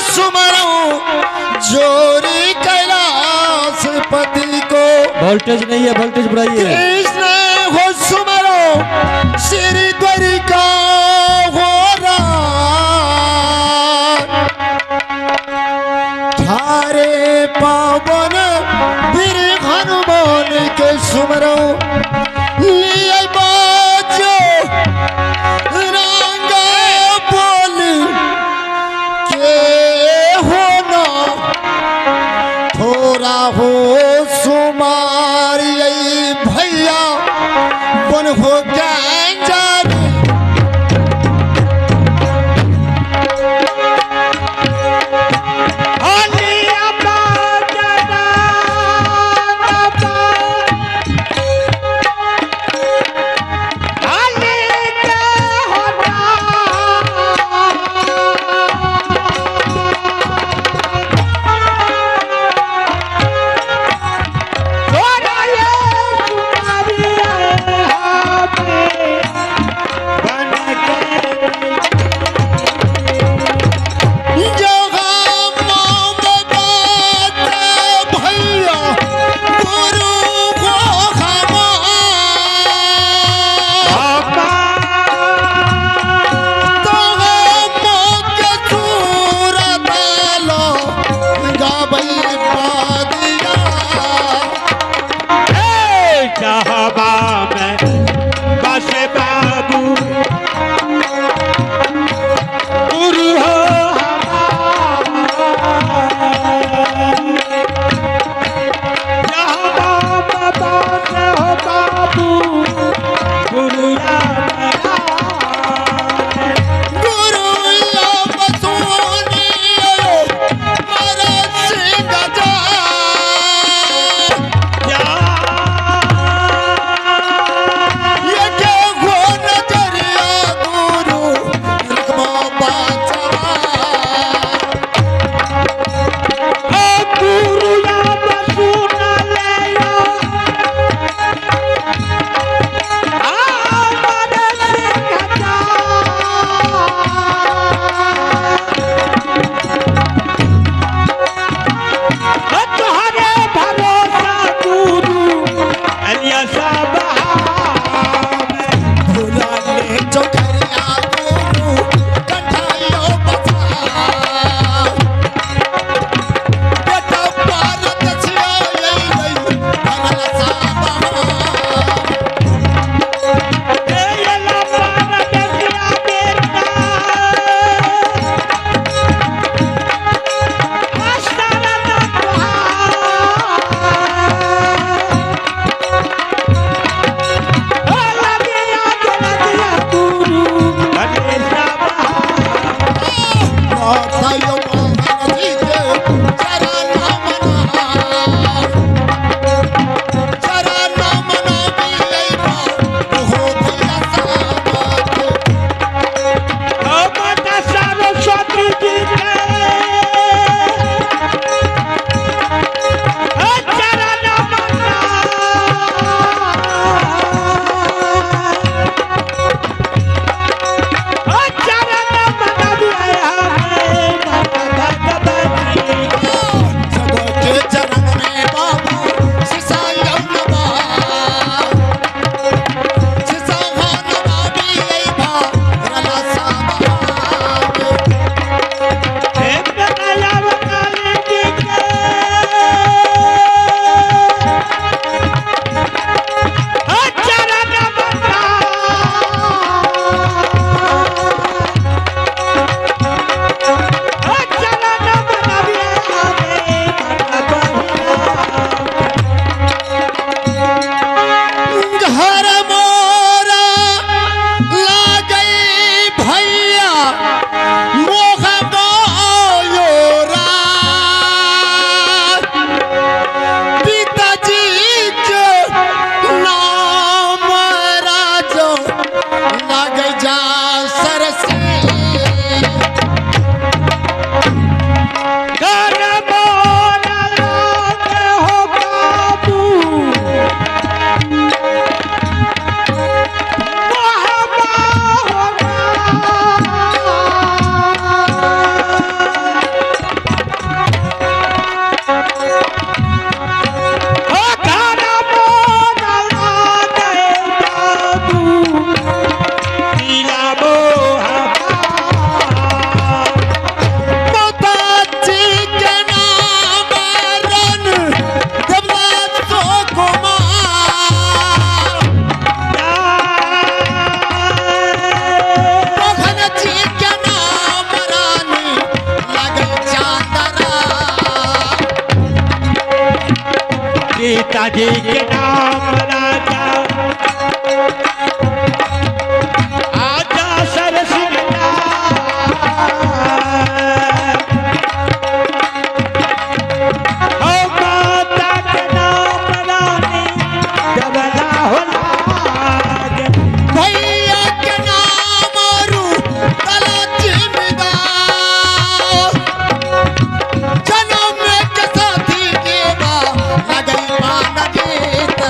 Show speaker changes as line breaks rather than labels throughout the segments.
सुमरो जोरी कैलाश पति को।
वोल्टेज नहीं है, वोल्टेज बढ़ाइए।
कृष्ण हो सुमरो श्री द्वारिका हो थारे पावन वीर हनुमान के सुमरो ये बाजो रंगा बोल के होना थोड़ा हो सुमारी भैया बन हो गंजार
पिताजी के नाम राजा आजा सरसिंगा ओ माता के नाम रानी जबला हो लाग
भैया के नाम रू तला जिम्मेदार जन्म में के साथी देवा लगई मान जीत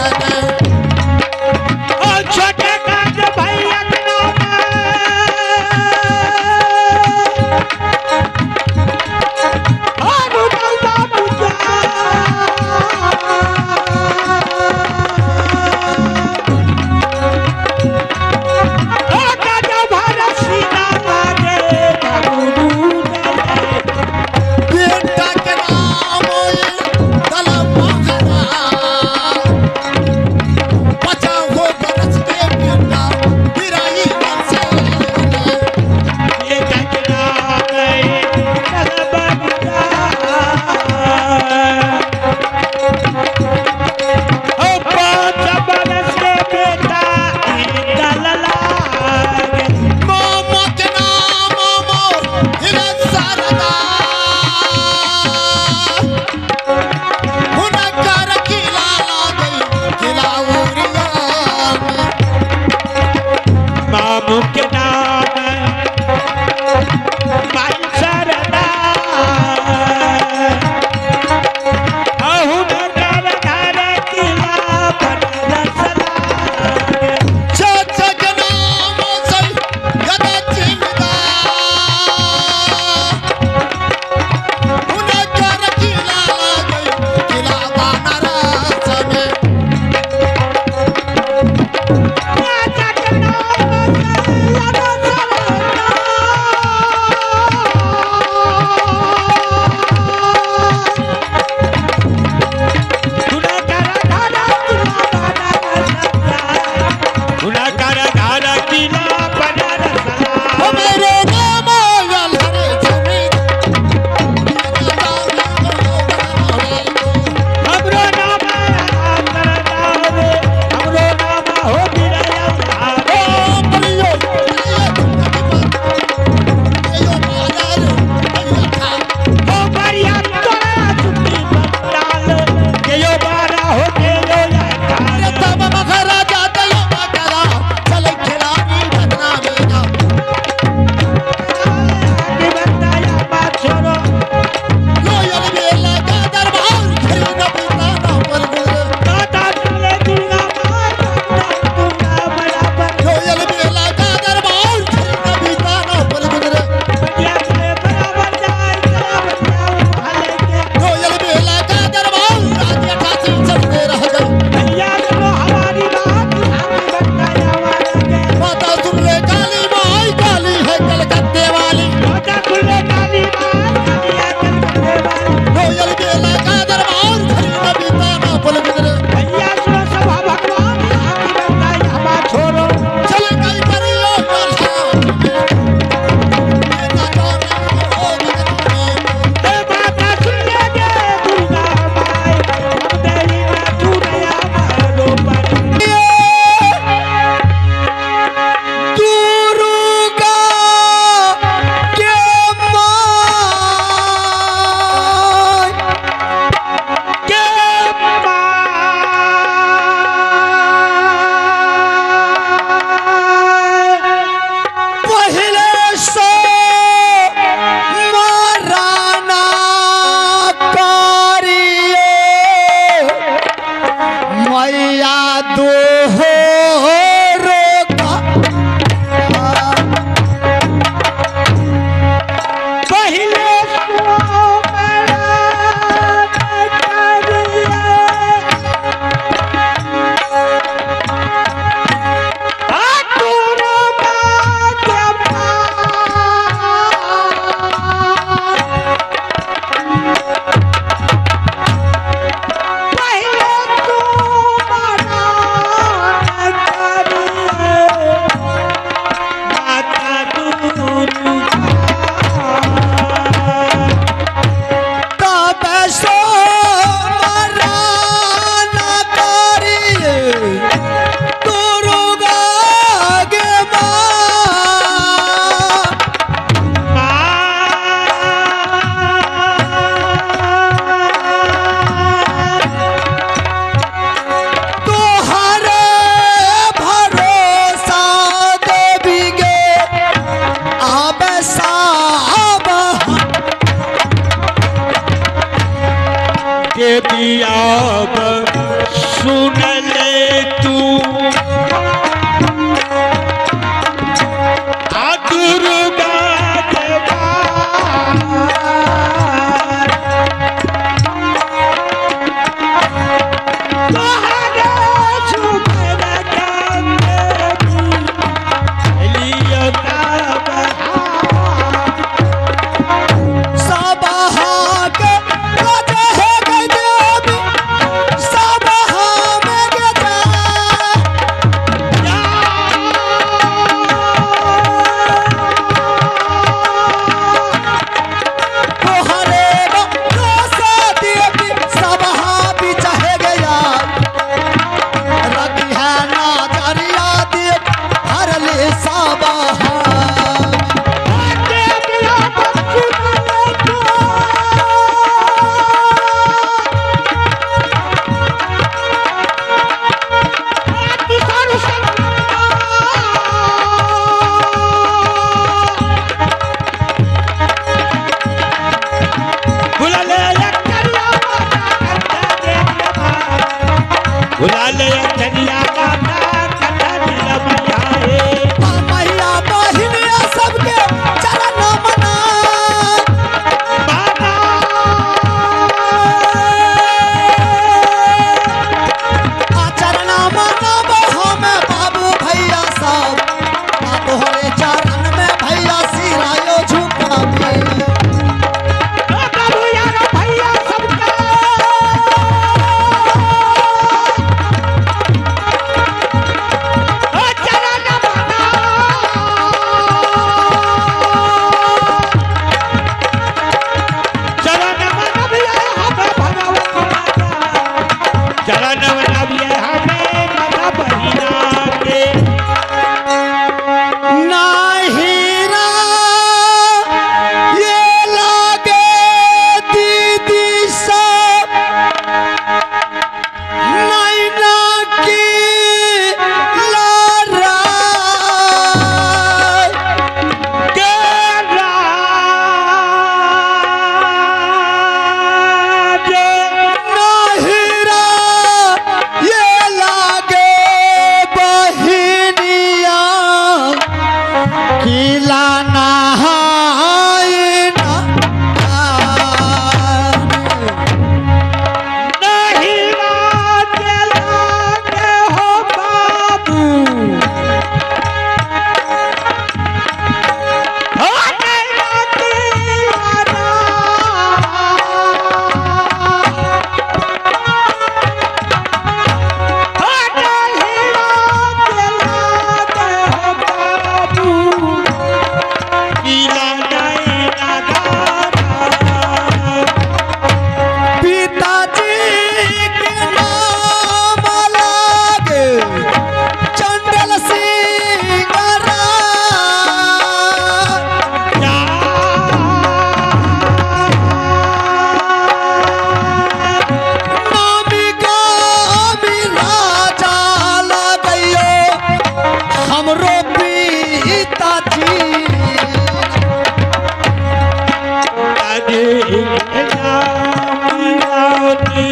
जी के नाम रानी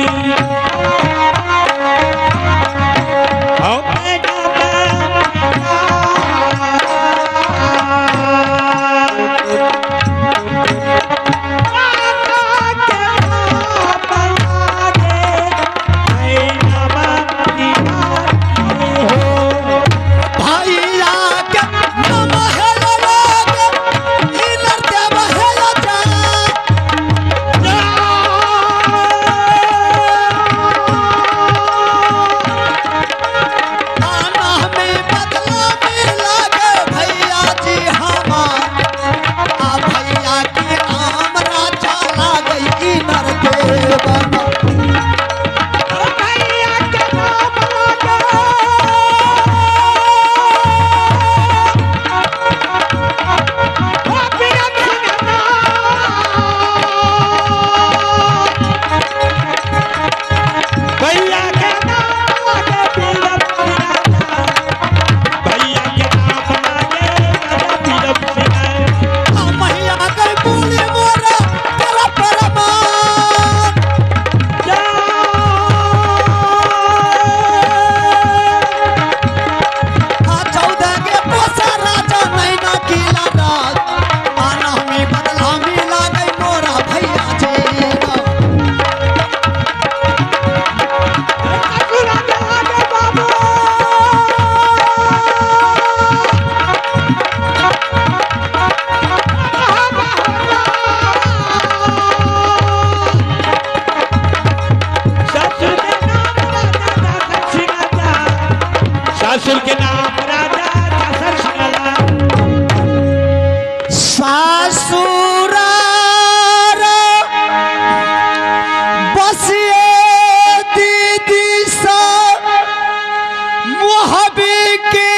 हो मैना
भैया के नाम है लोग इनर देव है जा आना में बदला मिला के भैया जी हमार आ भैया की आम राजा ला गई इनर देव भैया के नाम
भैया के नाम लागे पीरम सिंगार भैया के नाम लागे पीरम सिंगार
मैया गई बोली मोरा तेरा परमान आ 14 के पोसा राजा नैना किला रात आना में बदला मिला गई मोरा भैया जी
ससुर के नाम राजा दशरथ सिंगाला
सासुर बसिए दीदी सा मोहबी के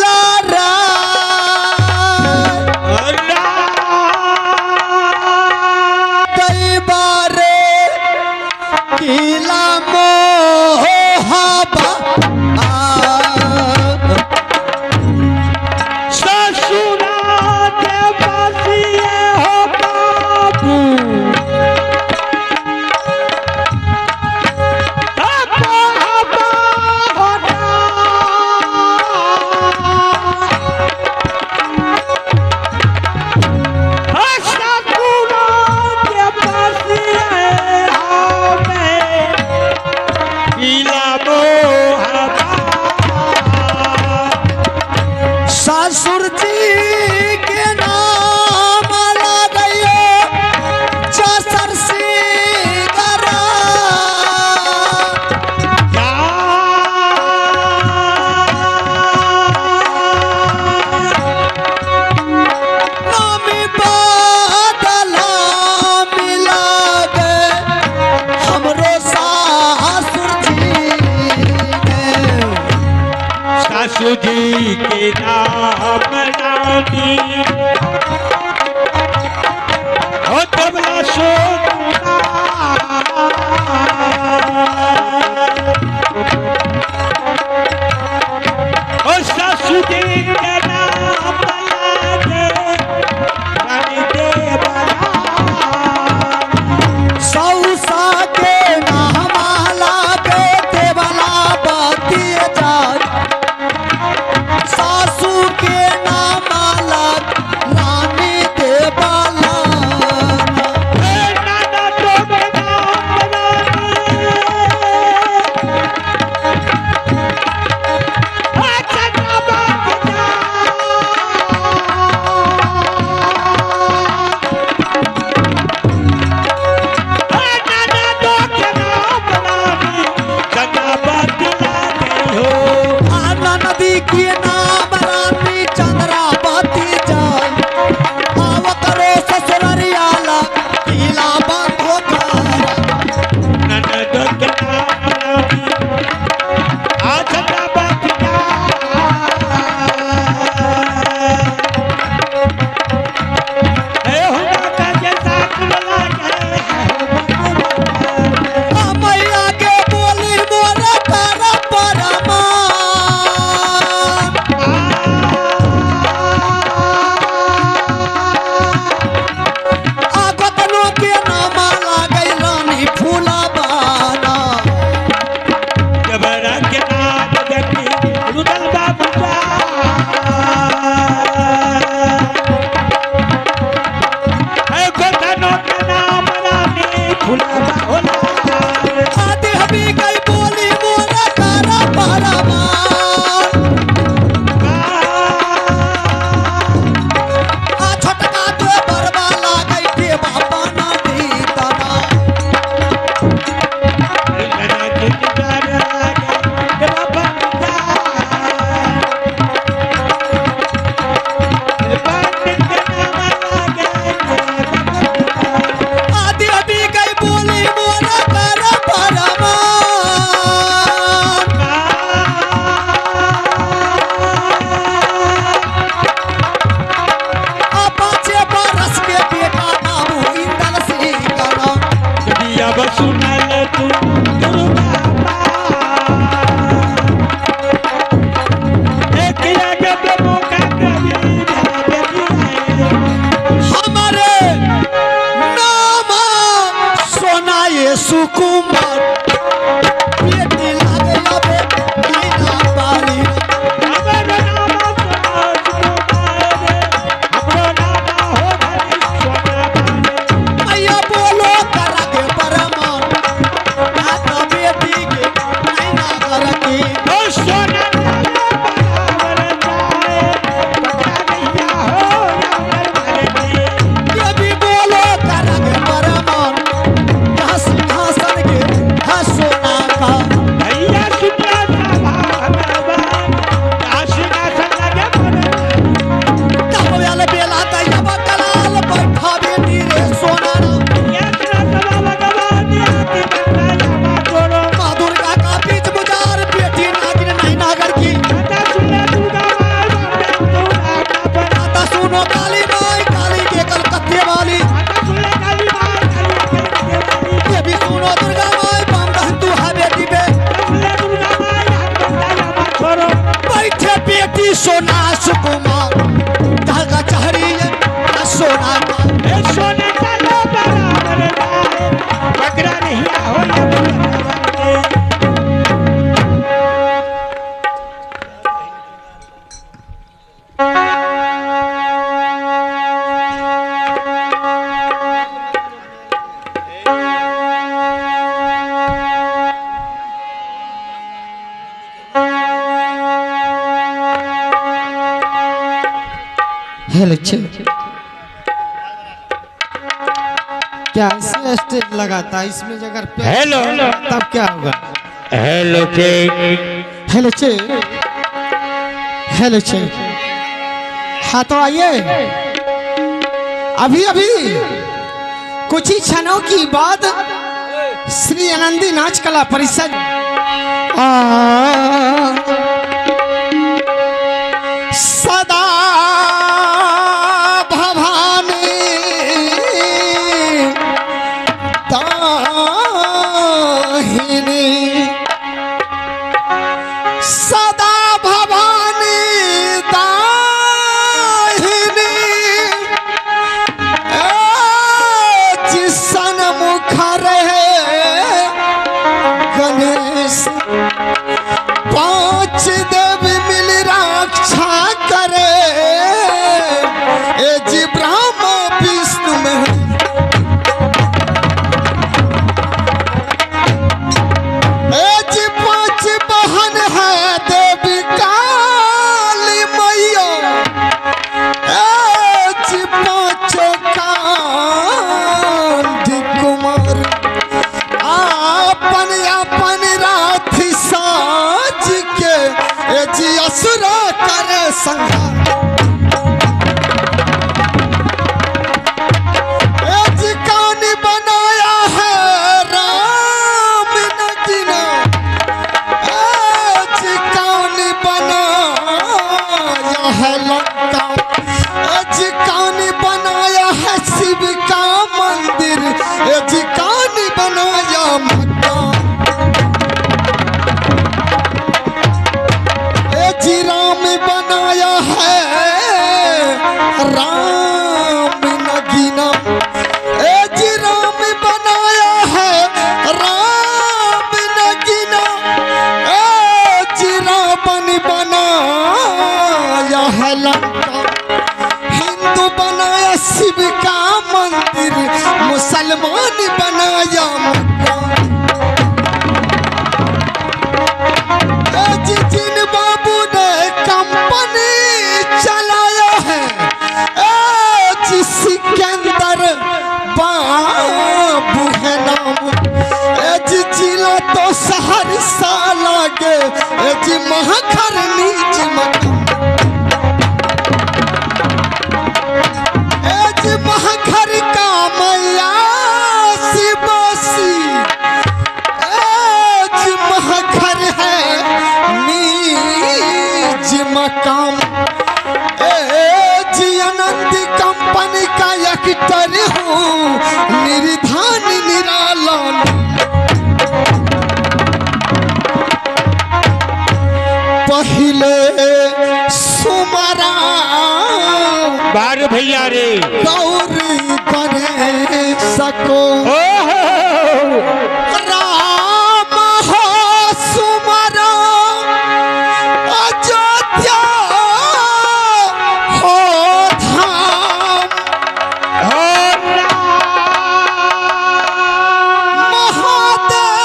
लारा कई बारे किला मोहबा
ससुरा के बसिए हो बाबू
ससुर जी के नाम लगाइए चसर सिंगरा नामी बदला मिला गए हमरो सासुर जी
सासू जी के नाम रानी हो तबला सोना ओ सासू जी के नाम लागे रानी देवरा
सौसा के नामाला के देवला बतिए जाय सासू
सुनल तू दुर्गा एक जब मौका कभी
हमारे नाम सोना ये सुकुमार बेटी लागे अबे बिना बाली मैया बोलो करके परमान ना तो बेटी के नहीं ना करके ये भी बोलो करके परमान यहाँ सिंहासन के है सोना का तब वाले बेला तैयब कलाल बैठा बेटी रे सोना माँ दुर्गा का बीच बुजार बेटी नागिन नहीं नागर की माता सुनो काली माई काली के कलकत्ते वाली ये भी सुनो दुर्गा माई बम तू है बेटी बे बैठे बेटी सोना सुकुमार धागा चहरी है सोना का
हेलो क्या ऐसे स्टेज लगाता है इसमें अगर
हेलो
तब क्या होगा?
हेलो
हेलो हेलो हाँ तो आइए अभी अभी कुछ ही क्षणों की बाद श्री आनंदी नाच कला परिषद सदा भवानी दाहिनी सदा भवानी दाहिनी जिसन मुख रहे गणेश पांच देवी मिल रक्षा करे ए जी ब्रह्मा विष्णु में ए जी पांच बहन है देवी काली मैया ए जी पांचों कांधी कुमार आपन अपन रात साज के ए जी असुरा करे संहार ए जी कौन बनाया है राम नगीना ए जी कौन बनाया है लंका ए जी कौन बनाया है शिव का मंदिर ए जी कौन बनाया मक्का ए जी राम बनाया है राम नगीना ए जी राम बनाया है राम नगीना ए जी रावण बनाया है लंका हिंदू बनाया शिव का मंदिर मुसलमान बनाया मक्का ए जी जिन बाबू ने कंपनी चलाया है ए जी सिकंदर बाबू है नाम ए जी जिला तो सहरसा लागे ए जी महाखर नीच मकाम ए जी महाखर का मैया शिवासी ए जी महाखर है नीच मकाम ए जी आनंद कंपनी का एक्टर हूँ निर्धान निराला गौरी गणेश को राम हो सुमरो अयोध्या हो धाम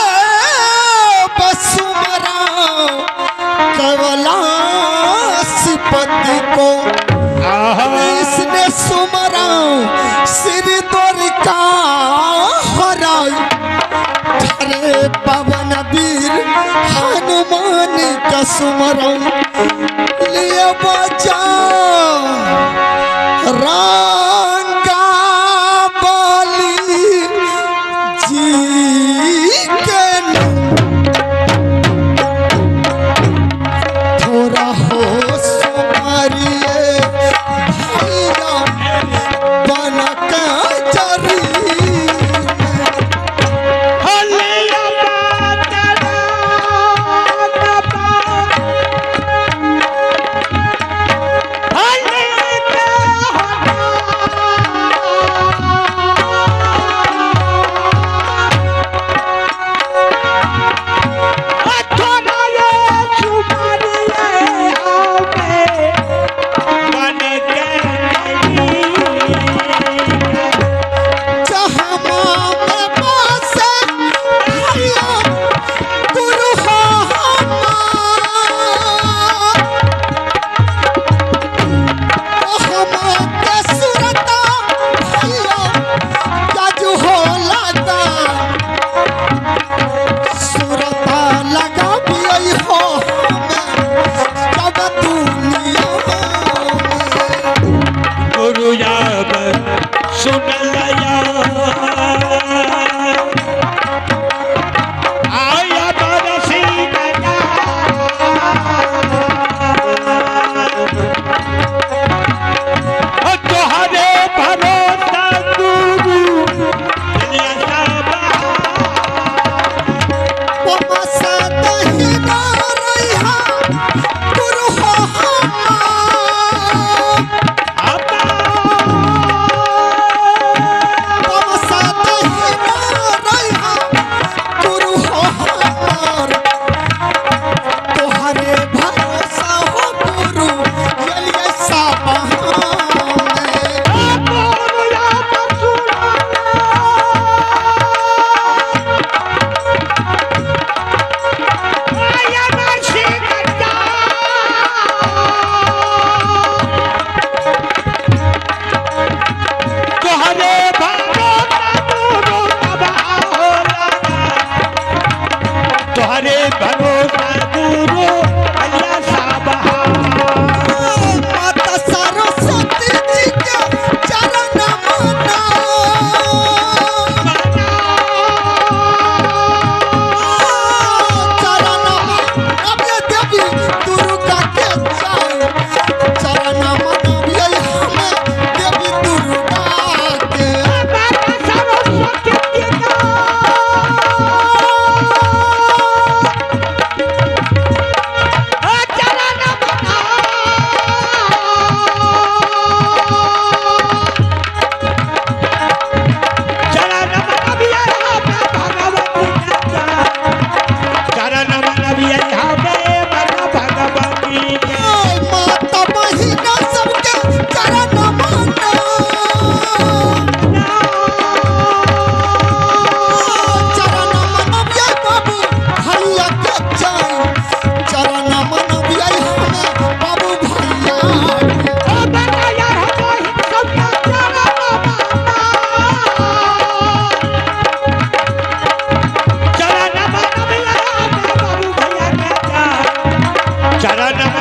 महादेव सुमरो कैलाशपति को कृष्ण सुमरो श्री द्वारिका हराई अरे पवन वीर हनुमान का सुमरो लिए बचा रंगा बली जी के थोड़ा हो सुमारिए भैया बन के जरी
चरण